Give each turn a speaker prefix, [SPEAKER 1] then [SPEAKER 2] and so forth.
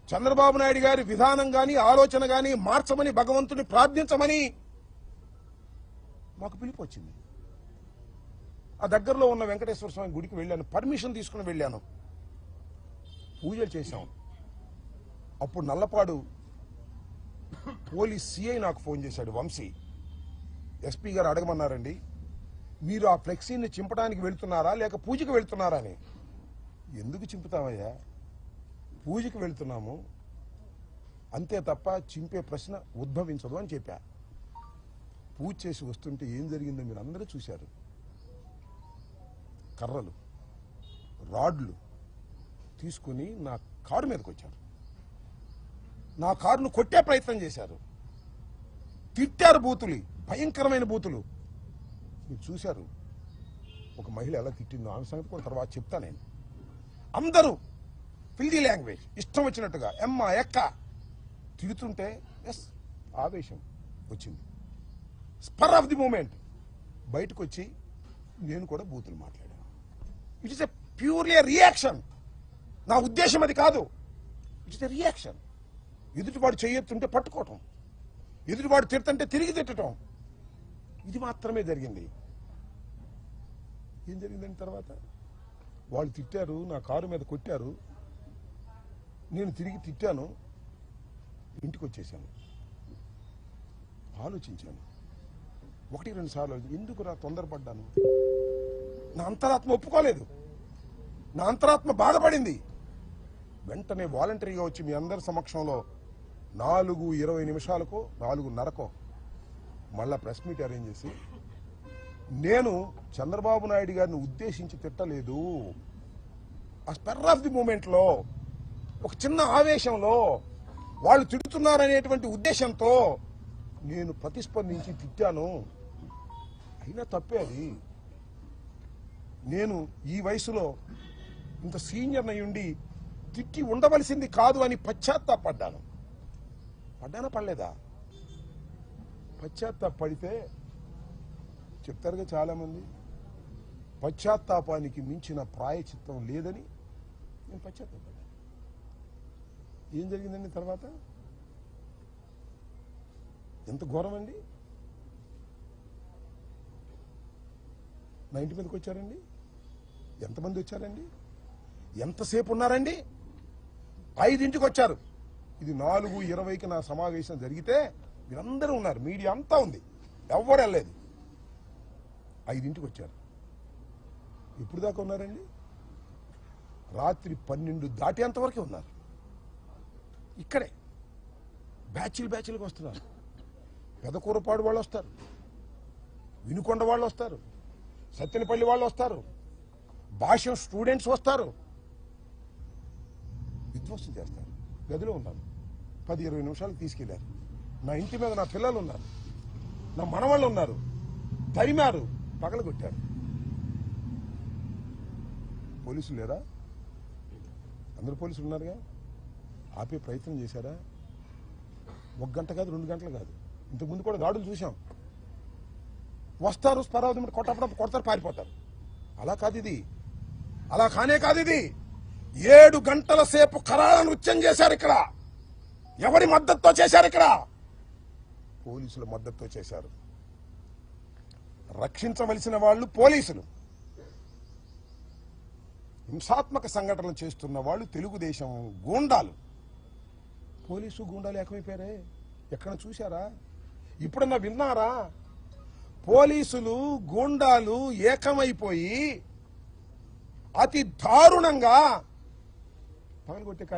[SPEAKER 1] చంద్రబాబు నాయుడు గారి విధానం గాని ఆలోచన గాని మార్చమని భగవంతుని ప్రార్థించమని మాకు పిలుపు వచ్చింది. ఆ దగ్గరలో ఉన్న వెంకటేశ్వర స్వామి గుడికి వెళ్ళాను, పర్మిషన్ తీసుకుని వెళ్ళాను, పూజలు చేశాం. అప్పుడు నల్లపాడు పోలీస్ సిఐ నాకు ఫోన్ చేశాడు, వంశీ. ఎస్పీ గారు అడగమన్నారండి, మీరు ఆ ఫ్లెక్సీని చింపడానికి వెళ్తున్నారా లేక పూజకి వెళ్తున్నారా అని. ఎందుకు చింపుతామయ్యా, పూజకి వెళ్తున్నాము అంతే తప్ప చింపే ప్రశ్న ఉద్భవించదు అని చెప్పా. పూజ చేసి వస్తుంటే ఏం జరిగిందో మీరు అందరూ చూశారు. కర్రలు, రాడ్లు తీసుకుని నా కారు మీదకి వచ్చారు. నా కారును కొట్టే ప్రయత్నం చేశారు, తిట్టారు, బూతులు, భయంకరమైన బూతులు. మీరు చూశారు ఒక మహిళ ఎలా తిట్టిందో, ఆమె సంగతి కూడా తర్వాత చెప్తా. నేను అందరూ ఫిల్దీ లాంగ్వేజ్ ఇష్టం వచ్చినట్టుగా ఎమ్మ ఎక్క తిడుతుంటే ఎస్ ఆవేశం వచ్చింది. స్పర్ ఆఫ్ ది మూమెంట్ బయటకు వచ్చి నేను కూడా బూతులు మాట్లాడాను. It is a purely reaction. నా ఉద్దేశం అది కాదు, ఇట్ ఇస్ ఎ రియాక్షన్. ఎదుటివాడు చేయొత్తుంటే పట్టుకోవటం, ఎదుటివాడు తిడుతుంటే తిరిగి తిట్టడం, ఇది మాత్రమే జరిగింది. ఏం జరిగిందని తర్వాత వాళ్ళు తిట్టారు, నా కారు మీద కొట్టారు, నేను తిరిగి తిట్టాను, ఇంటికి వచ్చేసాను. ఆలోచించాను 1-2 సార్లు, ఎందుకురా తొందరపడ్డాను. నా అంతరాత్మ ఒప్పుకోలేదు, నా అంతరాత్మ బాధపడింది. వెంటనే వాలంటరీగా వచ్చి మీ అందరి సమక్షంలో 4:20 4:30 మళ్ళా ప్రెస్ మీట్ అరేంజ్ చేసి, నేను చంద్రబాబు నాయుడు గారిని ఉద్దేశించి తిట్టలేదు, ఆ స్పెర్ ఆఫ్ ది మూమెంట్లో ఒక చిన్న ఆవేశంలో వాళ్ళు తిడుతున్నారనేటువంటి ఉద్దేశంతో నేను ప్రతిస్పందించి తిట్టాను. అయినా తప్పే అది. నేను ఈ వయసులో ఇంత సీనియర్ అయ్యుండి తిట్టి ఉండవలసింది కాదు అని పశ్చాత్తాపడ్డాను. పడ్డానా పడలేదా? పశ్చాత్తాపడితే చెప్తారుగా చాలామంది, పశ్చాత్తాపానికి మించిన ప్రాయచిత్తం లేదని. నేను పశ్చాత్తాపడ్డాను. ఏం జరిగిందండి తర్వాత? ఎంత ఘోరం అండి. నా ఇంటి మీదకి వచ్చారండి, ఎంతమంది వచ్చారండి, ఎంతసేపు ఉన్నారండి? 5ంటికి వచ్చారు. ఇది 4:20కి నా సమావేశం జరిగితే మీరందరూ ఉన్నారు, మీడియా అంతా ఉంది, ఎవ్వరు వెళ్ళలేదు. 5ంటికి వచ్చారు. ఎప్పుడు దాకా ఉన్నారండి? రాత్రి 12 దాటేంతవరకే ఉన్నారు. ఇక్కడే బ్యాచ్లుగా వస్తున్నారు. పెదకూరపాడు వాళ్ళు వస్తారు, వినుకొండ వాళ్ళు వస్తారు, సత్తెనపల్లి వాళ్ళు వస్తారు, భాష్యం స్టూడెంట్స్ వస్తారు, విధ్వంసం చేస్తారు. గదిలో ఉన్నాను, 10-20 నిమిషాలకు తీసుకెళ్లారు. నా ఇంటి మీద నా పిల్లలు ఉన్నారు, నా మనవాళ్ళు ఉన్నారు, తరిమారు, పగలగొట్టారు. పోలీసులు లేరా? అందరు పోలీసులు ఉన్నారుగా. ఆపే ప్రయత్నం చేశారా? 1 గంట కాదు, 2 గంటలు కాదు, ఇంతకుముందు కూడా దాడులు చూసాం. వస్తారు, స్పరావతి కొట్టప్పుడు కొడతారు, పారిపోతారు. అలా కాదు ఇది, అలా కానే కాదు ఇది. 7 గంటల సేపు కరాళ నృత్యం చేశారు ఇక్కడ. ఎవరి మద్దతుతో చేశారు? ఇక్కడ పోలీసుల మద్దతుతో చేశారు. రక్షించవలసిన వాళ్ళు పోలీసులు, హింసాత్మక సంఘటనలు చేస్తున్న వాళ్ళు తెలుగుదేశం గూండాలు. పోలీసు గూండాలు ఏకమైపోయారే, ఎక్కడ చూశారా? ఇప్పుడన్నా విన్నారా? పోలీసులు గూండాలు ఏకమైపోయి అతి దారుణంగా పగలగొట్టే